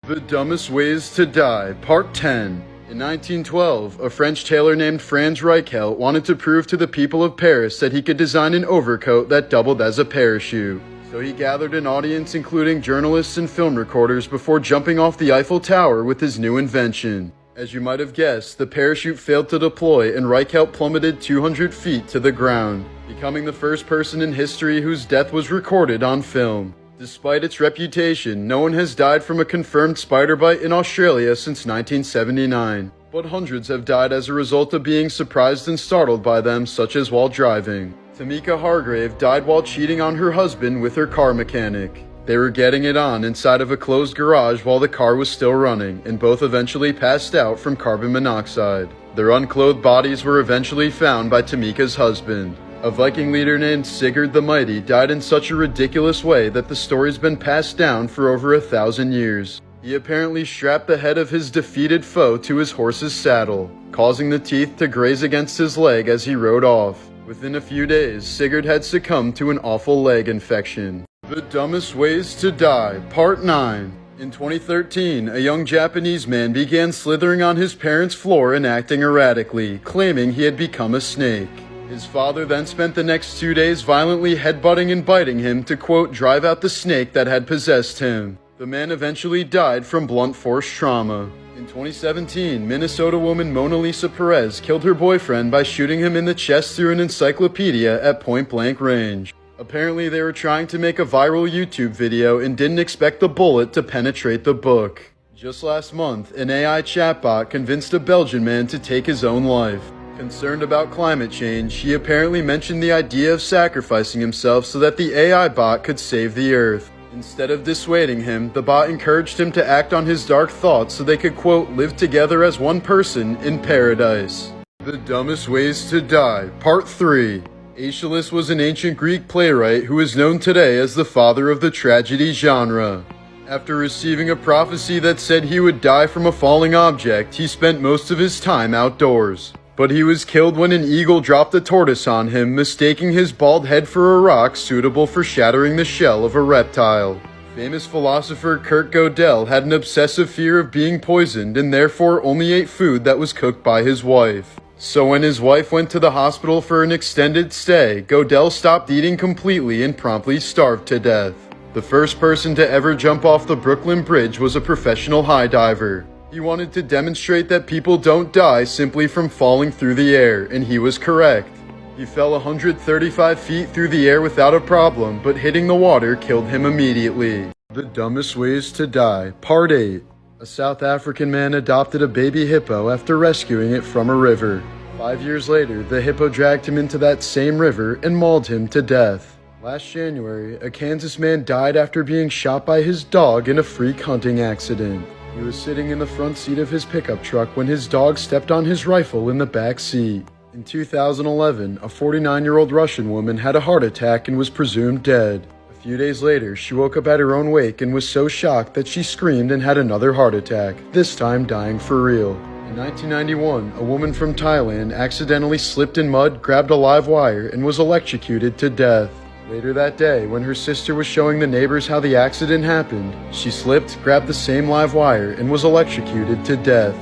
The Dumbest Ways to Die, Part 10. In 1912, a French tailor named Franz Reichelt wanted to prove to the people of Paris that he could design an overcoat that doubled as a parachute. So he gathered an audience including journalists and film recorders before jumping off the Eiffel Tower with his new invention. As you might have guessed, the parachute failed to deploy and Reichelt plummeted 200 feet to the ground, becoming the first person in history whose death was recorded on film. Despite its reputation, no one has died from a confirmed spider bite in Australia since 1979, but hundreds have died as a result of being surprised and startled by them, such as while driving. Tamika Hargrave died while cheating on her husband with her car mechanic. They were getting it on inside of a closed garage while the car was still running, and both eventually passed out from carbon monoxide. Their unclothed bodies were eventually found by Tamika's husband. A Viking leader named Sigurd the Mighty died in such a ridiculous way that the story's been passed down for over 1,000 years. He apparently strapped the head of his defeated foe to his horse's saddle, causing the teeth to graze against his leg as he rode off. Within a few days, Sigurd had succumbed to an awful leg infection. The Dumbest Ways to Die, Part 9. In 2013, a young Japanese man began slithering on his parents' floor and acting erratically, claiming he had become a snake. His father then spent the next 2 days violently headbutting and biting him to, quote, drive out the snake that had possessed him. The man eventually died from blunt force trauma. In 2017, Minnesota woman Mona Lisa Perez killed her boyfriend by shooting him in the chest through an encyclopedia at point-blank range. Apparently, they were trying to make a viral YouTube video and didn't expect the bullet to penetrate the book. Just last month, an AI chatbot convinced a Belgian man to take his own life. Concerned about climate change, he apparently mentioned the idea of sacrificing himself so that the AI bot could save the Earth. Instead of dissuading him, the bot encouraged him to act on his dark thoughts so they could, quote, live together as one person in paradise. The Dumbest Ways to Die, Part 3. Aeschylus was an ancient Greek playwright who is known today as the father of the tragedy genre. After receiving a prophecy that said he would die from a falling object, he spent most of his time outdoors. But he was killed when an eagle dropped a tortoise on him, mistaking his bald head for a rock suitable for shattering the shell of a reptile. Famous philosopher Kurt Gödel had an obsessive fear of being poisoned and therefore only ate food that was cooked by his wife. So when his wife went to the hospital for an extended stay, Gödel stopped eating completely and promptly starved to death. The first person to ever jump off the Brooklyn Bridge was a professional high diver. He wanted to demonstrate that people don't die simply from falling through the air, and he was correct. He fell 135 feet through the air without a problem, but hitting the water killed him immediately. The Dumbest Ways to Die, Part 8. A South African man adopted a baby hippo after rescuing it from a river. 5 years later, the hippo dragged him into that same river and mauled him to death. Last January, a Kansas man died after being shot by his dog in a freak hunting accident. He was sitting in the front seat of his pickup truck when his dog stepped on his rifle in the back seat. In 2011, a 49-year-old Russian woman had a heart attack and was presumed dead. A few days later, she woke up at her own wake and was so shocked that she screamed and had another heart attack, this time dying for real. In 1991, a woman from Thailand accidentally slipped in mud, grabbed a live wire, and was electrocuted to death. Later that day, when her sister was showing the neighbors how the accident happened, she slipped, grabbed the same live wire, and was electrocuted to death.